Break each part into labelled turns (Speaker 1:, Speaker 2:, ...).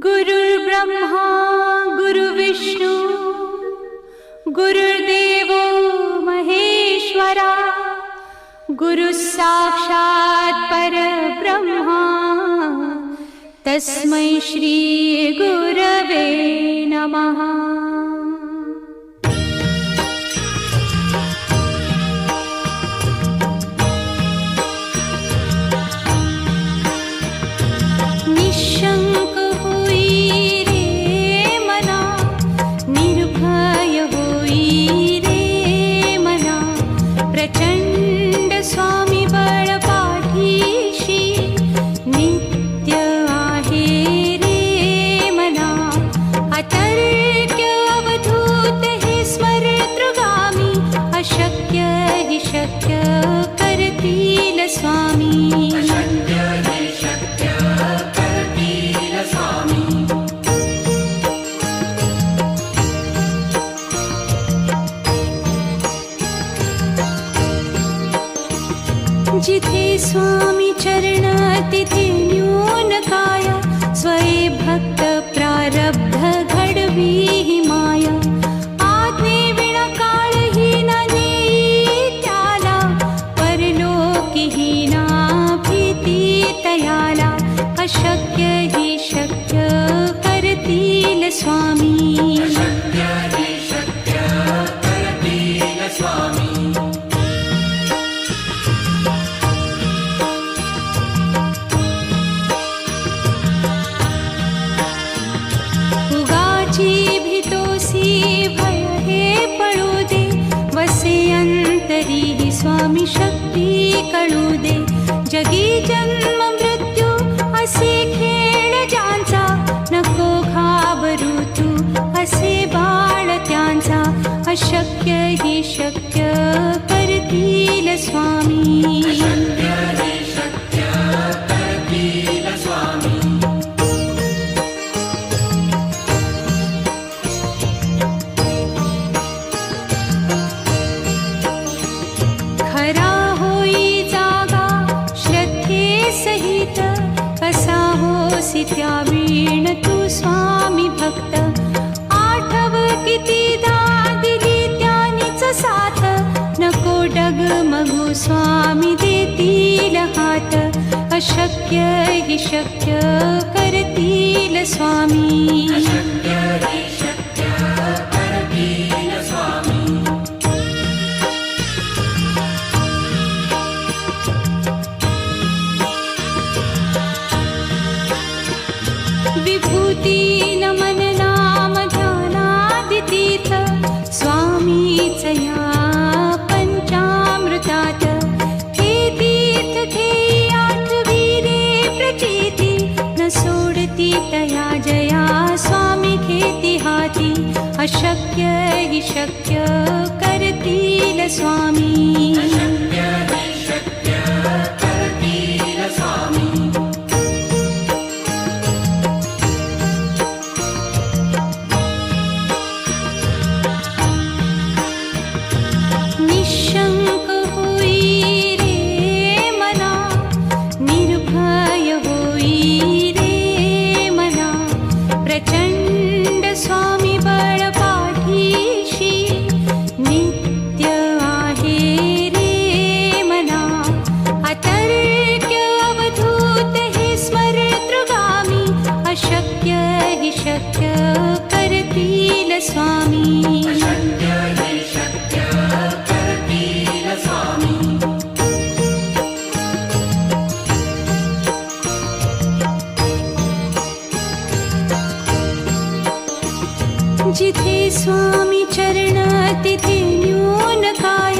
Speaker 1: गुरुर्ब्रह्मा गुरुर्विष्णू गुरुर्देवो महेश्वरा गुरुः साक्षात् परब्रह्मा तस्मै श्री गुरवे नमः। निशंक होई रे मना, निर्भय होई रे मना, प्रचंड स्वामी बळ पाठीशी नित्य आहे रे मना। अतर्क्य अवधूत हे स्मरतृगामी, अशक्य हि शक्य करतील स्वामी। जिथे स्वामी चरण तिथे न्यून काय, स्वये भक्त प्रारब्ध घडवी ही माया। आज्ञे विना काळही न नेई त्याला, परलोकी ही ना भीती तयाला। अशक्य ही शक्य करतील स्वामी। स्वामी शक्ती कळू दे, जगी जन्म मृत्यू असे खेळ ज्यांचा। नको घाबरू तू असे बाळ त्यांचा, अशक्य ही शक्य करतील स्वामी। खरा होई जागा श्रद्धे सहित, कसा होसी त्या वीण तू स्वामी भक्त। आठव कितीदा दिली त्यानीच साथ, नको डगमगू स्वामी देतील हात। अशक्य हि शक्य करतील स्वामी। विभूती नमन नाम ध्यानादितीर्थ, स्वामीच या पंचामृतात। हे तीर्थ घेई आठवी रे प्रचिती, न सोडती तया जया स्वामी घेती हाती। अशक्य हि शक्य करतील स्वामी। निशंक होई रे मना, निर्भय होई रे मना, प्रचंड स्वामी बळ पाठीशी नित्य आहे रे मना। अतर्क्य अवधूत हे स्मरतृगामी, अशक्य हि शक्य करतील स्वामी। जिथे स्वामी चरण तिथे न्यून काय,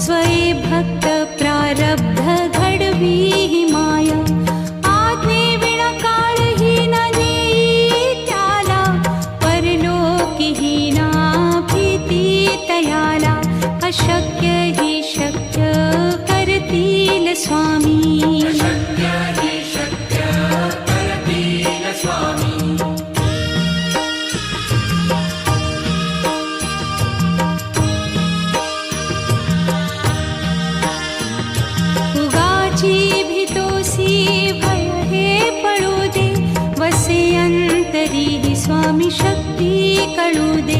Speaker 1: स्वये भक्त प्रारब्ध घडवी ही माया। आज्ञे विना काळही न नेई त्याला, परलोकी ही ना भीती तयाला। अशक्य ही शक्य करतील स्वामी। तरीही स्वामी शक्ती कळू दे.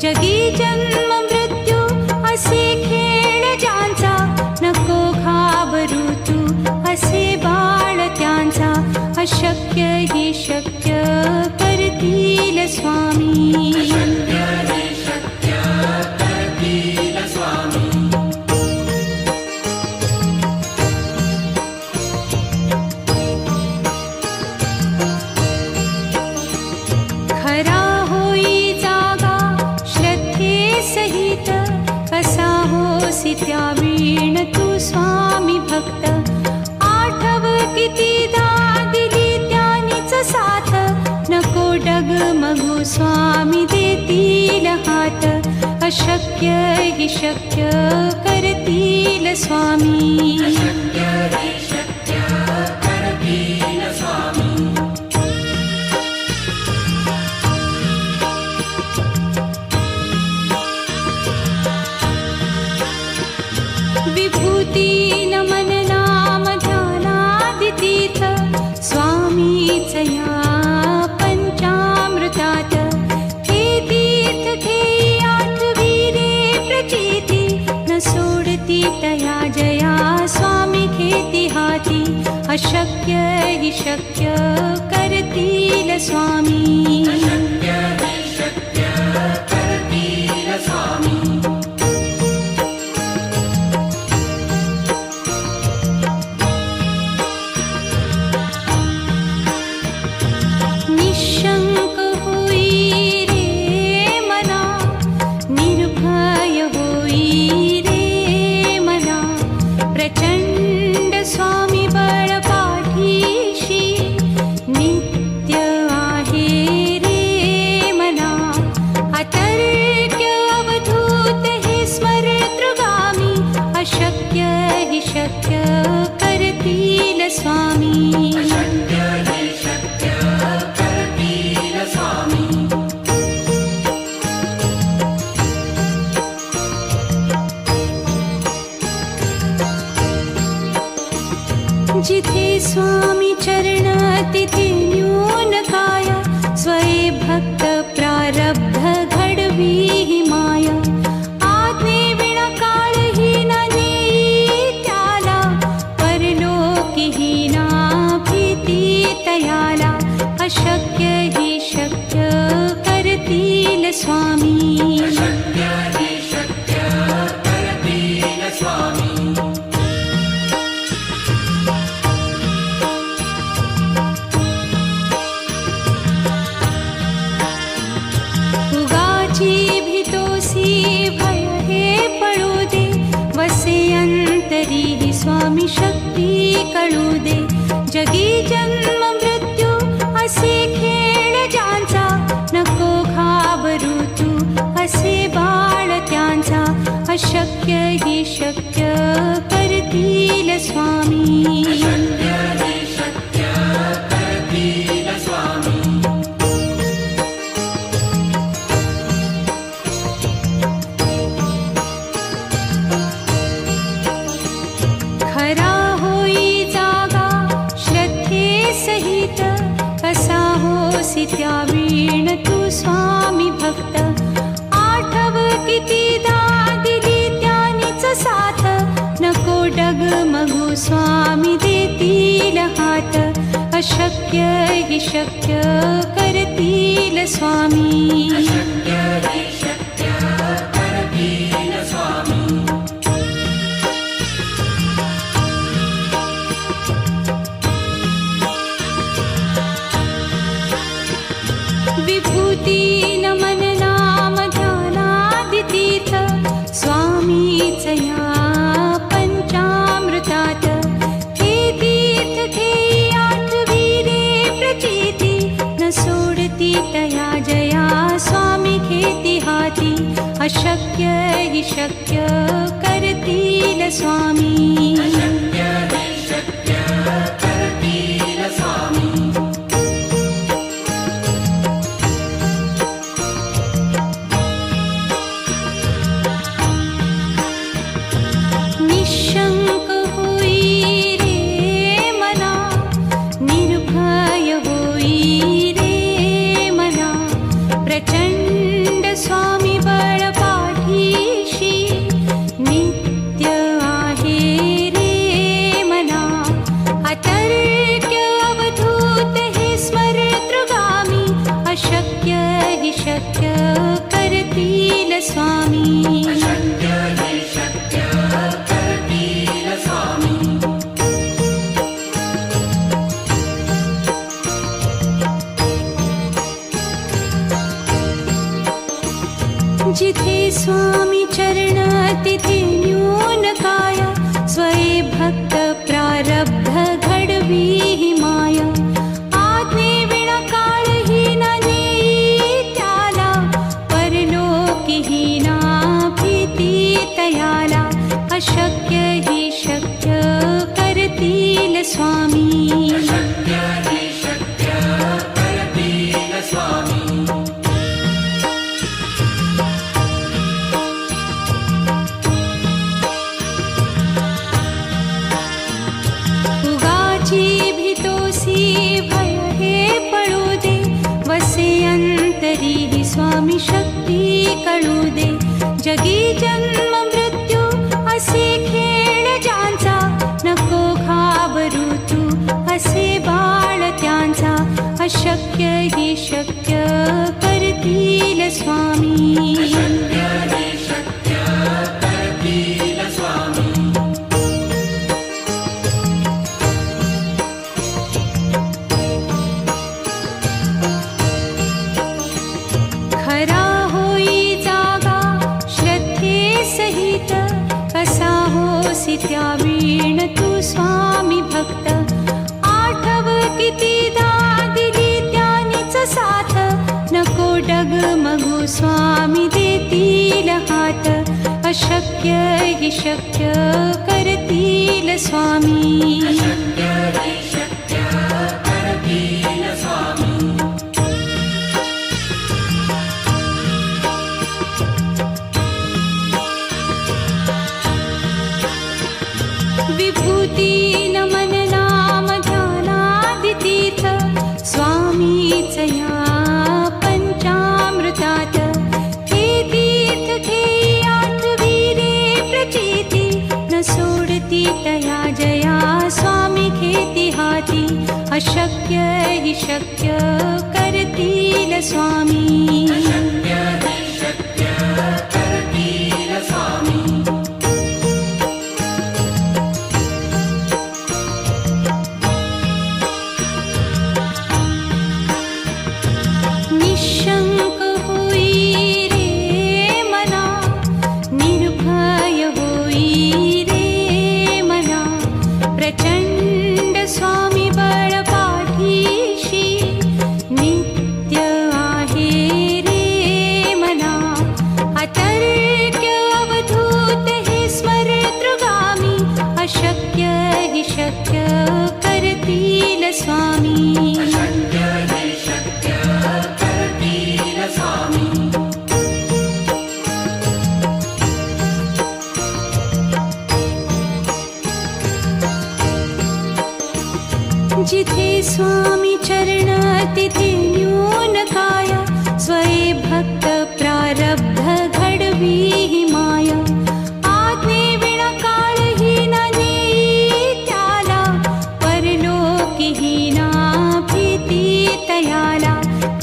Speaker 1: जगी जन्म मृत्यू असे खेळ ज्यांचा, नको घाबरू तू असे बाळ त्यांचा. अशक्य ही शक्य करतील स्वामी. खरा होई जागा श्रद्धे सहित, कसा होसी त्या वीण तू स्वामी भक्त. आठव कितीदा दिली त्यानीच साथ, नको डगमगू स्वामी देतील हात. अशक्य ही शक्य करतील स्वामी. विभूती नमन नाम ध्यानादितीर्थ, स्वामीच या पंचामृतात. हे तीर्थ घेई आठवी रे प्रचिती, न सोडती तया जया स्वामी घेती हाती. अशक्य ही शक्य करतील स्वामी. निशंक होई रे मना, निर्भय होई रे मना. प्रचंड स्वामी बळ पाठीशी, नित्य आहे रे मना. अतर्क्य अवधूत हे स्मरतृगामी, अशक्य हि शक्य करतील स्वामी. जिथे स्वामी चरण तिथे न्यून काया, स्वये भक्त प्रारब्ध घडवी ही माया. आज्ञे विना काळही न नेई त्याला, परलोकीही ना भीती तयाला. अशक्य ही शक्य करतील स्वामी. उगाची भीतोसी भय हे पळू दे, वसे अंतरी ही स्वामी शक्ती कळू दे. जगी जन्म मृत्यू असे खेळ ज्यांचा, नको घाबरू तू असे बाळ त्यांचा. अशक्य ही शक्य करतील स्वामी. खरा होई जागा श्रद्धे सहित, कसा होसी त्या वीण तू स्वामी भक्त. आठव कितीदा दिली त्यानीच साथ, नको डगमगू स्वामी देतील हात. अशक्य हि शक्य करतील स्वामी. विभूती नमन नाम ध्यानादितीर्थ, स्वामीच या पंचामृतात. हे तीर्थ घेई आठवी रे प्रचिती, न सोडती तया जया स्वामी घेती हाती. अशक्य हि शक्य करतील स्वामी. निशंक होई रे मना, निर्भय होई रे स्वामी
Speaker 2: शक्य हे शक्य करतील स्वामी
Speaker 1: जिथे स्वामी चरण तिथे न्यून काय स्वये भक्त प्रारब्ध घडवी ही माया आज्ञे विना काळही न नेई त्याला परलोकीही ना भीती तयाला अशक्य ही शक्य करतील स्वामी
Speaker 2: शक्य हे शक्य करतील स्वामी भय हे पळू दे वसे अंतरी ही स्वामी शक्ती कळू दे जगी जन्म मृत्यू असे खेळ ज्यांचा नको घाबरू तू असे बाळ त्यांचा अशक्य ही शक्य करतील स्वामी शक्य हे शक्य करतील स्वामी
Speaker 1: खरा होई जागा श्रद्धे सहित कसा होसी त्या वीण तू स्वामी भक्त आठव कितीदा दिली त्यानीच साथ नको डगमगू स्वामी देतील हात अशक्य ही शक्य करतील स्वामी
Speaker 2: शक्य हे शक्य करतील स्वामी
Speaker 1: विभूती नमन नाम ध्यानादितीर्थ स्वामीच या पंचामृतात हे तीर्थ घेई आठवी रे प्रचिती न सोडती तया जया स्वामी घेती हाती अशक्य ही शक्य करतील स्वामी
Speaker 2: शक्य हे शक्य करतील स्वामी
Speaker 1: निशंक होई रे मना निर्भय होई रे मना प्रचंड स्वामी बळ पाठीशी नित्य आहे रे मना अतर्क्य अवधूत हे स्मरतृगामी अशक्य हि शक्य करतील स्वामी
Speaker 2: शक्य हे शक्य करतील स्वामी
Speaker 1: जिथे स्वामी चरण तिथे न्यून काय स्वये भक्त प्रारब्ध घडवी ही माया आज्ञे विना काळही न नेई त्याला परलोकीही ना भीती तयाला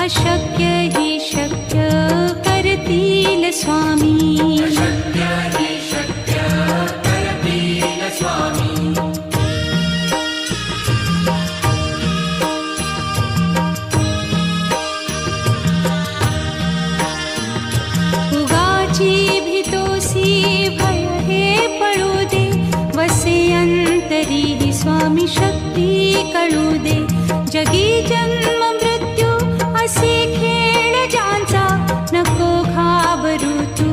Speaker 1: अशक्य ही शक्य करतील स्वामी
Speaker 2: शक्य हे शक्य करतील स्वामी भय हे पळू दे वसे अंतरी ही स्वामी शक्ती कळू दे जगी जन्म मृत्यू असे खेळ ज्यांचा नको घाबरू तू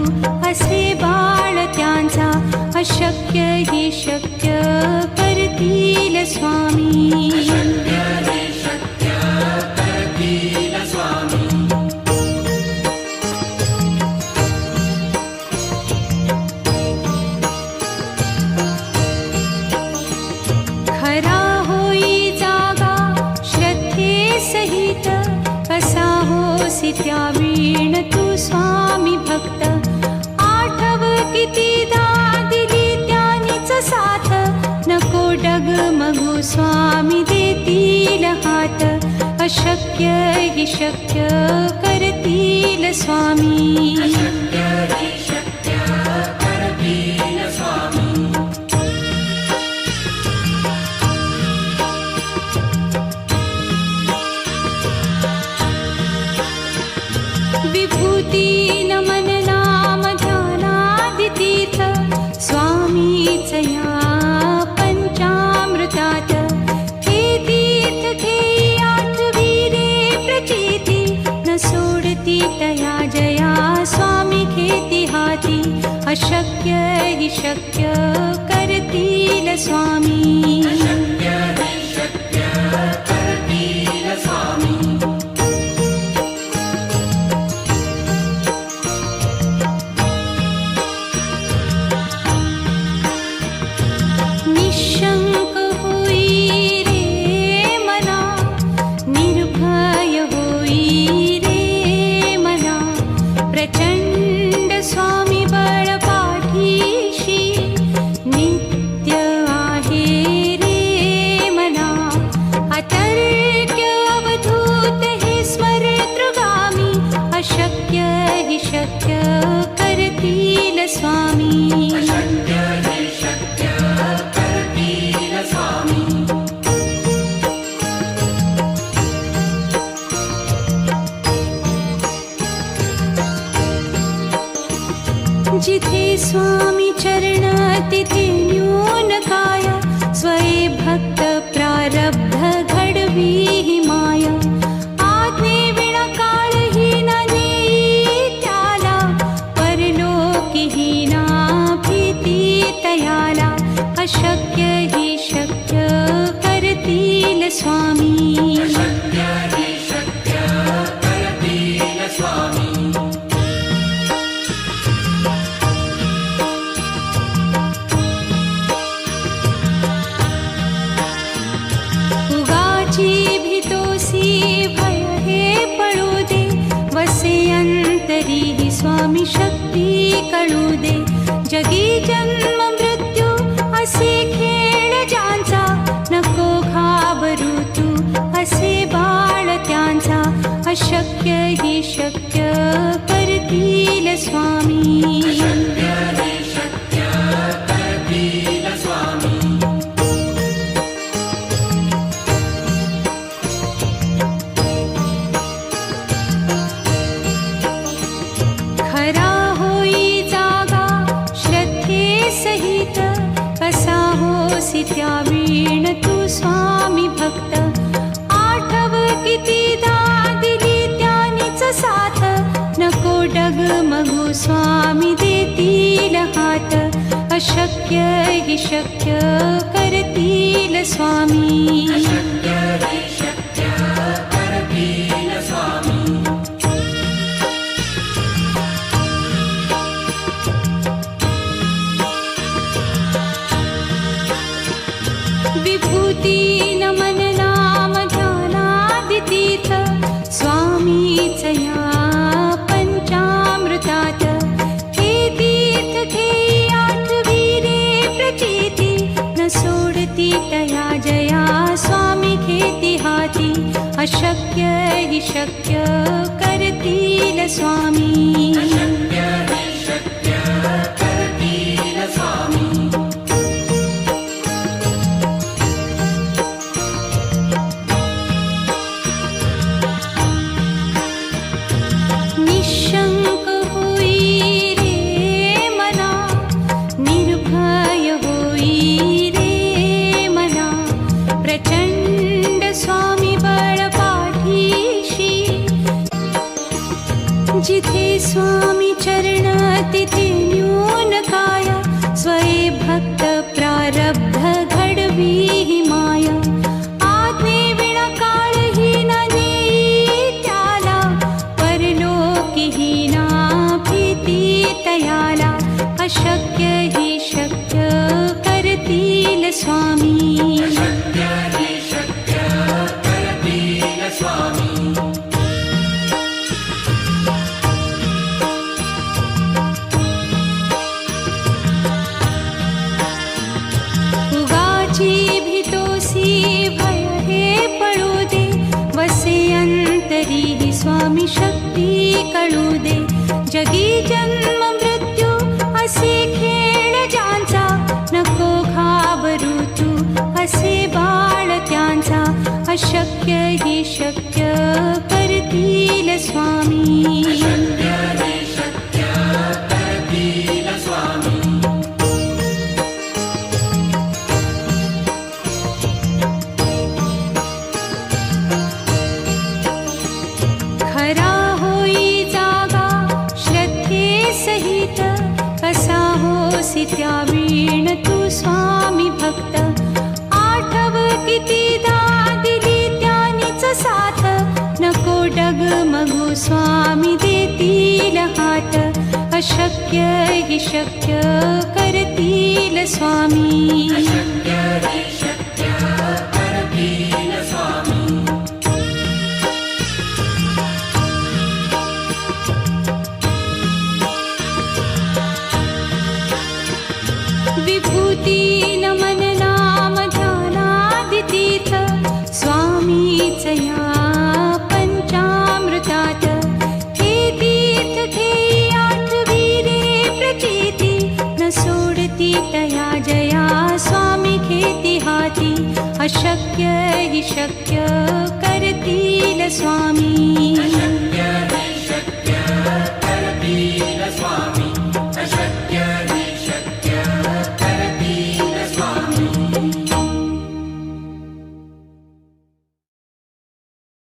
Speaker 2: असे बाळ त्यांचा अशक्य ही शक्य करतील स्वामी शक्य हे शक्य करतील स्वामी
Speaker 1: खरा होई जागा श्रद्धे सहित कसा होसी त्या वीण तू स्वामी भक्त आठव कितीदा दिली त्यानीच साथ नको डगमगू स्वामी देतील हात
Speaker 2: अशक्य हि शक्य करतील स्वामी. विभूती नमन नाम ध्यानादितीर्थ स्वामीच या पंचामृतात. हे तीर्थ घेई आठविरे प्रचिती न सोडती तया जया स्वामी घेती हाती. अशक्य हि शक्य करतील स्वामी. निशंक होई रे मना, निर्भय होई रे मना. प्रचंड स्वामी बळ पाठीशी नित्य आहे रे मना. अतर्क्य अवधूत हे स्मरतृगामी. अशक्य हि शक्य करतील स्वामी. जिथे स्वामी चरण तिथे न्यून काय. स्वये भक्त प्रारब्ध घडवी ही माया. आज्ञे विना काळही न नेई त्याला. परलोकीही ना भीती तयाला. अशक्य हि शक्य करतील स्वामी. उगाची भीतोसी भय हे पळू दे. वसे अंतरी ही स्वामी शक्ती कळू दे. जगी जन्म मृत्यू असे खेळ ज्यांचा. नको घाबरू तू असे बाळ त्यांचा. अशक्य हि शक्य करतील स्वामी. खरा होई जागा श्रद्धे सहित. कसा होसी त्या वीण तू स्वामी भक्त. आठव कितीदा दिली त्यानीच साथ. नको डगमगू स्वामी देतील हात. अशक्य हि शक्य करतील स्वामी. विभूती नमन नाम ध्यानादितीर्थ स्वामीच या पंचामृतात. हे तीर्थ घेई आठविरे प्रचिती न सोडती तया जया स्वामी घेती हाती. अशक्य हि शक्य करतील स्वामी. निशंक होई रे मना, निर्भय होई रे मना. प्रचंड स्वामी बळ पाठीशी. जिथे स्वामी चरण तिथे न्यून काय. स्वये भक्त प्रारब्ध घडवी ही माया. आज्ञे विना काळही न नेई त्याला. परलोकीही ना भीती तयाला. अशक्य हि शक्य करतील स्वामी. तरीही स्वामी शक्ती कळू दे. जगी जन्म मृत्यू असे खेळ ज्यांचा, नको घाबरू तू असे बाळ त्यांचा. अशक्य ही शक्य करतील स्वामी. खरा होई जागा श्रद्धे सहित, कसा होसी त्या वीण तू स्वामी भक्त. आठव कितीदा दिली त्यानीच साथ, नको डगमगू स्वामी देतील हात. अशक्य ही शक्य करतील स्वामी. विभूती नमन नाम ध्यानादितीर्थ, स्वामीच या पंचामृतात. हे तीर्थ घेई आठवी रे प्रचिती, न सोडती तया जया स्वामी घेती हाती. अशक्य ही शक्य करतील स्वामी.